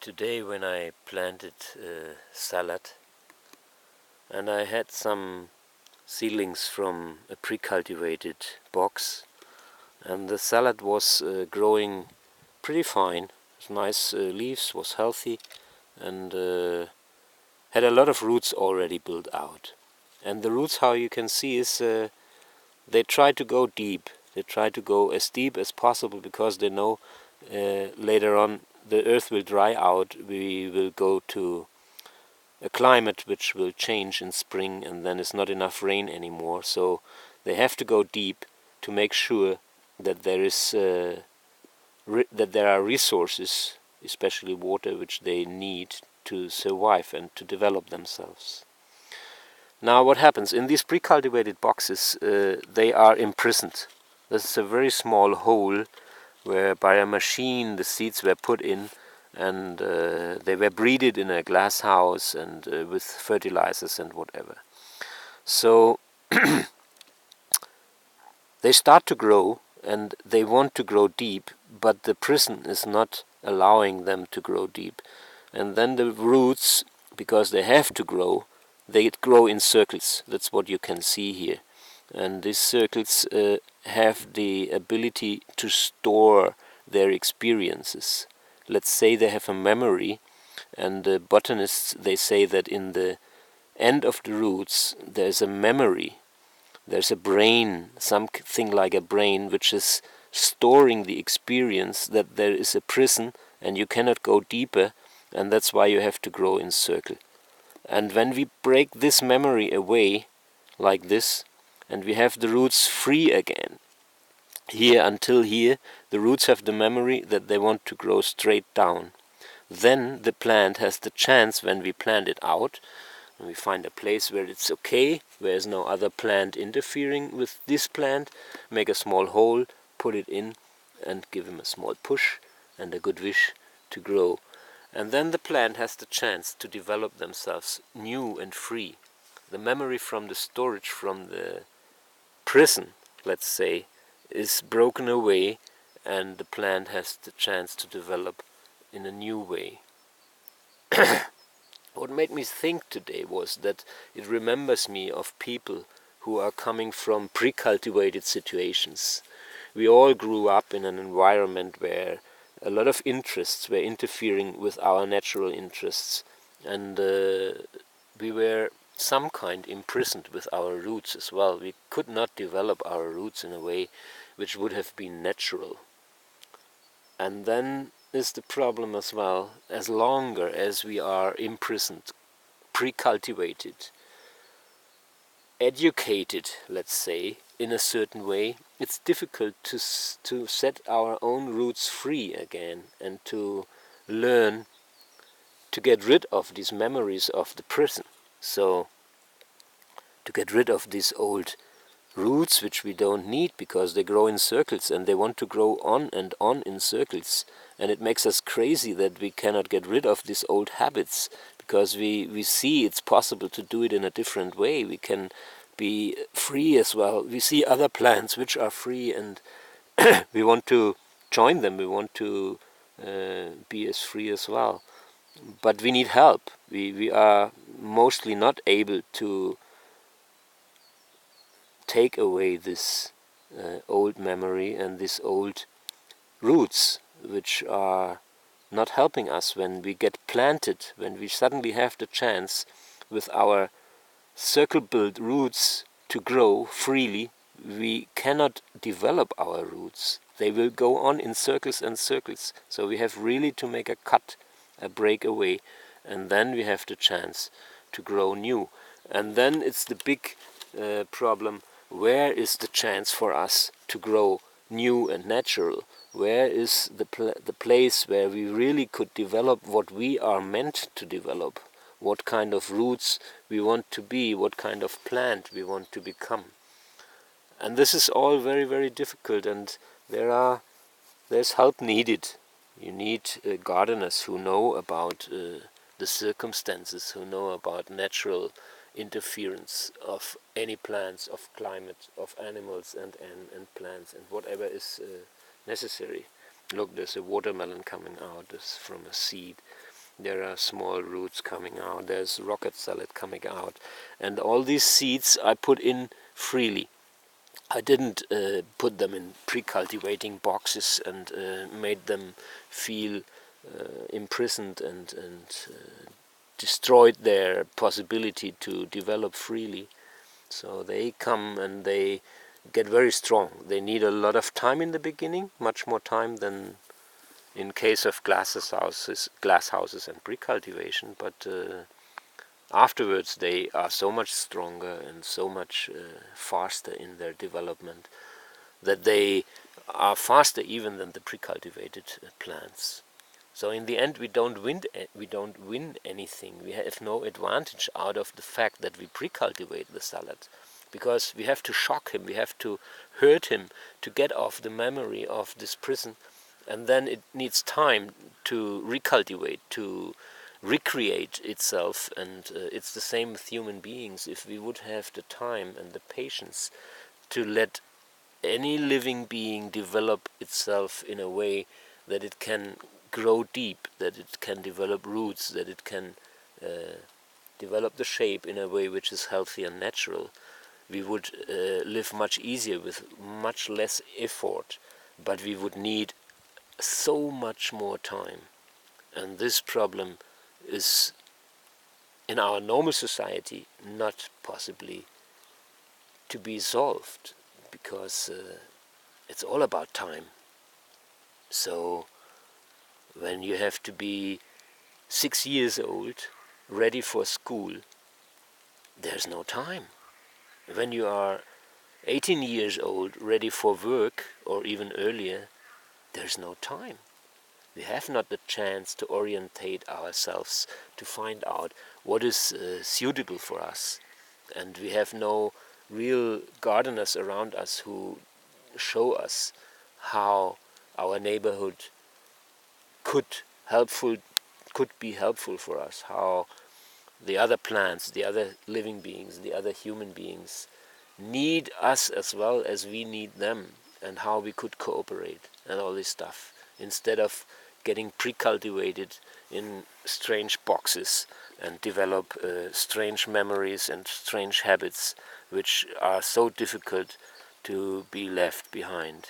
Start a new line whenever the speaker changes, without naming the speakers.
Today when I planted salad, and I had some seedlings from a pre-cultivated box, and the salad was growing pretty fine. It was nice leaves, was healthy, and had a lot of roots already built out. And the roots, how you can see, is they try to go deep. They try to go as deep as possible because they know later on the earth will dry out. We will go to a climate which will change in spring, and then it's not enough rain anymore. So they have to go deep to make sure that there is that there are resources, especially water, which they need to survive and to develop themselves. Now what happens in these pre-cultivated boxes? They are imprisoned. This is a very small hole where by a machine the seeds were put in, and they were breeded in a glass house and with fertilizers and whatever. So they start to grow and they want to grow deep, but the prison is not allowing them to grow deep. And then the roots, because they have to grow, they grow in circles. That's what you can see here. And these circles have the ability to store their experiences. Let's say they have a memory, and the botanists, they say that in the end of the roots there's a memory. There's a brain, something like a brain, which is storing the experience that there is a prison and you cannot go deeper, and that's why you have to grow in circle. And when we break this memory away, like this, and we have the roots free again, here until here, the roots have the memory that they want to grow straight down. Then the plant has the chance, when we plant it out, and we find a place where it's okay, where there's no other plant interfering with this plant, make a small hole, put it in, and give him a small push and a good wish to grow. And then the plant has the chance to develop themselves new and free. The memory from the storage, from the prison, let's say, is broken away, and the plant has the chance to develop in a new way. What made me think today was that it remembers me of people who are coming from pre-cultivated situations. We all grew up in an environment where a lot of interests were interfering with our natural interests, and we were some kind imprisoned with our roots as well. We could not develop our roots in a way which would have been natural. And then is the problem as well, as longer as we are imprisoned, pre-cultivated, educated, let's say, in a certain way, it's difficult to set our own roots free again and to learn to get rid of these memories of the prison. So to get rid of these old roots which we don't need because they grow in circles and they want to grow on and on in circles, and it makes us crazy that we cannot get rid of these old habits because we see it's possible to do it in a different way. We can be free as well. We see other plants which are free, and we want to join them. We want to be as free as well, but we need help. We are mostly not able to take away this old memory and these old roots which are not helping us when we get planted, when we suddenly have the chance with our circle-built roots to grow freely. We cannot develop our roots. They will go on in circles and circles. So we have really to make a cut, a breakaway, and then we have the chance to grow new. And then it's the big problem. Where is the chance for us to grow new and natural? Where is the place where we really could develop what we are meant to develop? What kind of roots we want to be, what kind of plant we want to become. And this is all very, very difficult, and there's help needed. You need gardeners who know about the circumstances, who know about natural interference of any plants, of climate, of animals and plants, and whatever is necessary. Look, there's a watermelon coming out from a seed. There are small roots coming out, there's rocket salad coming out, and all these seeds I put in freely. I didn't put them in pre-cultivating boxes and made them feel imprisoned and destroyed their possibility to develop freely. So they come and they get very strong. They need a lot of time in the beginning, much more time than in case of glass houses and pre-cultivation, but afterwards they are so much stronger and so much faster in their development that they are faster even than the pre-cultivated plants. So in the end we don't win anything. We have no advantage out of the fact that we pre-cultivate the salad, because we have to shock him, we have to hurt him to get off the memory of this prison, and then it needs time to recultivate, to recreate itself. And it's the same with human beings. If we would have the time and the patience to let any living being develop itself in a way that it can grow deep, that it can develop roots, that it can develop the shape in a way which is healthy and natural, we would live much easier with much less effort, but we would need so much more time. And this problem is in our normal society not possibly to be solved, because it's all about time. So when you have to be 6 years old, ready for school, there's no time. When you are 18 years old, ready for work, or even earlier, there's no time. We have not the chance to orientate ourselves, to find out what is suitable for us. And we have no real gardeners around us who show us how our neighborhood could be helpful for us, how the other plants, the other living beings, the other human beings need us as well as we need them, and how we could cooperate and all this stuff, instead of getting pre-cultivated in strange boxes and develop strange memories and strange habits which are so difficult to be left behind.